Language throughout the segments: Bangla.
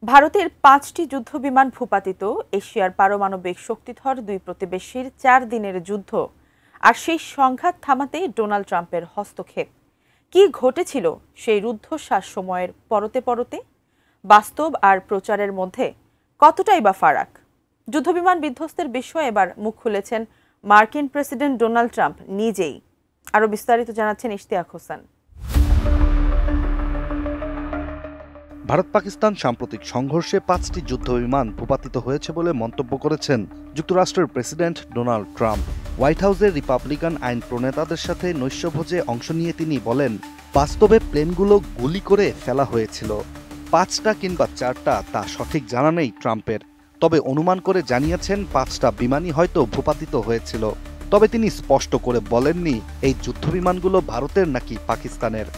ভারতের ৫টি যুদ্ধবিমান ভূপাতিত, এশিয়ার পারমাণবিক শক্তিধর দুই প্রতিবেশীর ৪ দিনের যুদ্ধ আর সেই সংঘাত থামাতে ডোনাল্ড ট্রাম্পের হস্তক্ষেপ। কি ঘটেছিল সেই রুদ্ধশ্বাস সময়ের পরতে পরতে? বাস্তব আর প্রচারের মধ্যে কতটাই বা ফারাক? যুদ্ধবিমান বিধ্বস্তের বিষয়ে এবার মুখ খুলেছেন মার্কিন প্রেসিডেন্ট ডোনাল্ড ট্রাম্প নিজেই। আরও বিস্তারিত জানাচ্ছেন ইশতিয়াক হোসেন। ভারত পাকিস্তান সাম্প্রতিক সংঘর্ষে ৫টি যুদ্ধবিমান ভূপাতিত হয়েছে বলে মন্তব্য করেছেন যুক্তরাষ্ট্রের প্রেসিডেন্ট ডোনাল্ড ট্রাম্প। হোয়াইট হাউসের রিপাবলিকান আইন প্রণেতাদের সাথে নৈশভোজে অংশ নিয়ে তিনি বলেন, বাস্তবে প্লেনগুলো গুলি করে ফেলা হয়েছিল। ৫টা কিংবা ৪টা তা সঠিক জানা নেই ট্রাম্পের, তবে অনুমান করে জানিয়েছেন ৫টা বিমানই হয়তো ভূপাতিত হয়েছিল। তবে তিনি স্পষ্ট করে বলেননি এই যুদ্ধবিমানগুলো ভারতের নাকি পাকিস্তানের।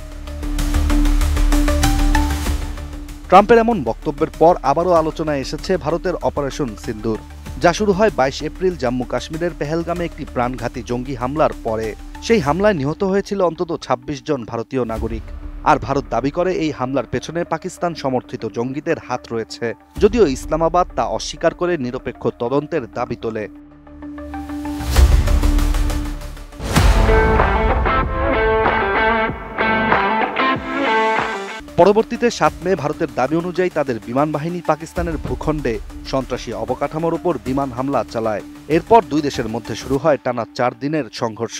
ট্রাম্পের এমন বক্তব্যের পর আবারও আলোচনায় এসেছে ভারতের অপারেশন সিন্দুর, যা শুরু হয় ২২ এপ্রিল জম্মু কাশ্মীরের পেহেলগামে একটি প্রাণঘাতী জঙ্গি হামলার পরে। সেই হামলায় নিহত হয়েছিল অন্তত ২৬ জন ভারতীয় নাগরিক। আর ভারত দাবি করে এই হামলার পেছনে পাকিস্তান সমর্থিত জঙ্গিদের হাত রয়েছে, যদিও ইসলামাবাদ তা অস্বীকার করে নিরপেক্ষ তদন্তের দাবি তোলে। পরবর্তীতে ৭ মে ভারতের দাবি অনুযায়ী তাদের বিমান বাহিনী পাকিস্তানের ভূখণ্ডে সন্ত্রাসী অবকাঠামোর উপর বিমান হামলা চালায়। এরপর দুই দেশের মধ্যে শুরু হয় টানা ৪ দিনের সংঘর্ষ।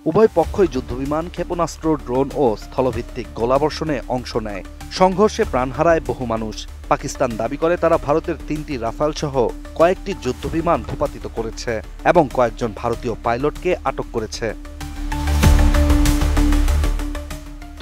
উভয় পক্ষই যুদ্ধবিমান, ক্ষেপণাস্ত্র, ড্রোন ও স্থলভিত্তিক গোলাবর্ষণে অংশ নেয়। সংঘর্ষে প্রাণ হারায় বহু মানুষ। পাকিস্তান দাবি করে তারা ভারতের ৩টি রাফাল সহ কয়েকটি যুদ্ধবিমান ভূপাতিত করেছে এবং কয়েকজন ভারতীয় পাইলটকে আটক করেছে।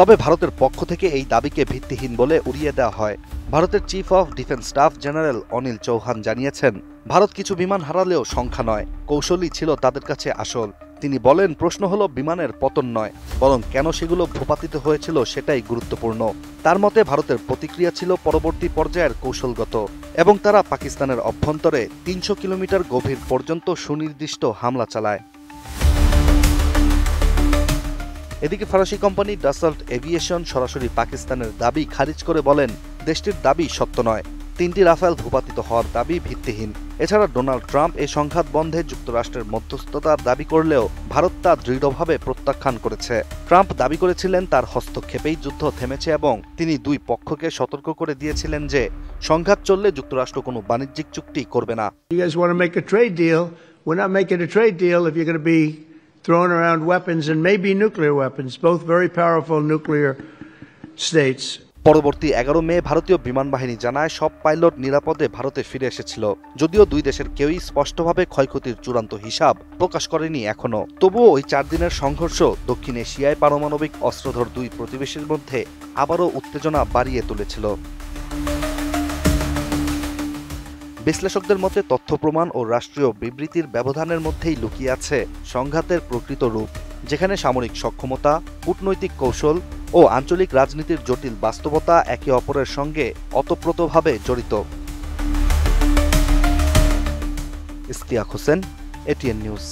তবে ভারতের পক্ষ থেকে এই দাবিকে ভিত্তিহীন বলে উড়িয়ে দেওয়া হয়। ভারতের chief of defence staff general Anil Chauhan জানিয়েছেন, ভারত কিছু বিমান হারালেও সংখ্যা নয়, কৌশলই ছিল তাদের কাছে আসল। তিনি বলেন, প্রশ্ন হলো বিমানের পতন নয়, বরং কেন সেগুলো ভূপাতিত হয়েছিল সেটাই গুরুত্বপূর্ণ। তার মতে ভারতের প্রতিক্রিয়া ছিল পরবর্তী পর্যায়ের কৌশলগত, এবং তারা পাকিস্তানের অভ্যন্তরে ৩০০ কিলোমিটার গভীর পর্যন্ত সুনির্দিষ্ট হামলা চালায়। এদিকে ফরাসি কোম্পানি ডাসল্ট এভিয়েশন সরাসরি পাকিস্তানের দাবি খারিজ করে বলেন, দেশটির দাবি সত্য নয়, ৩টি রাফেল ভূপাতিত হওয়ার দাবি ভিত্তিহীন। এছাড়া ডোনাল্ড ট্রাম্প এই সংঘাত বন্ধে যুক্তরাষ্ট্রের মধ্যস্থতার দাবি করলেও ভারত তা দৃঢ়ভাবে প্রত্যাখ্যান করেছে। ট্রাম্প দাবি করেছিলেন তার হস্তক্ষেপেই যুদ্ধ থেমেছে এবং তিনি দুই পক্ষকে সতর্ক করে দিয়েছিলেন যে সংঘাত চললে যুক্তরাষ্ট্র কোনো বাণিজ্যিক চুক্তি করবে না। Throwing around weapons and maybe nuclear weapons, both very powerful nuclear states. পরবর্তী ১১ মে ভারতীয় বিমান বাহিনী জানায় সব পাইলট নিরাপদে ভারতে ফিরে এসেছিল, যদিও দুই দেশের কেউই স্পষ্টভাবে ক্ষয়ক্ষতির চূড়ান্ত হিসাব প্রকাশ করেনি এখনো। তবুও ওই ৪ দিনের সংঘর্ষ দক্ষিণ এশিয়ায় পারমাণবিক অস্ত্রধর দুই প্রতিবেশীর মধ্যে আবারও উত্তেজনা বাড়িয়ে তুলেছিল। বিশ্লেষকদের মতে তথ্য প্রমাণ ও রাষ্ট্রীয় বিবৃতির ব্যবধানের মধ্যেই লুকিয়ে আছে সংঘাতের প্রকৃত রূপ, যেখানে সামরিক সক্ষমতা, কূটনৈতিক কৌশল ও আঞ্চলিক রাজনীতির জটিল বাস্তবতা একে অপরের সঙ্গে ওতপ্রোতভাবে জড়িত। Ishtiaq Hossain, ATN news.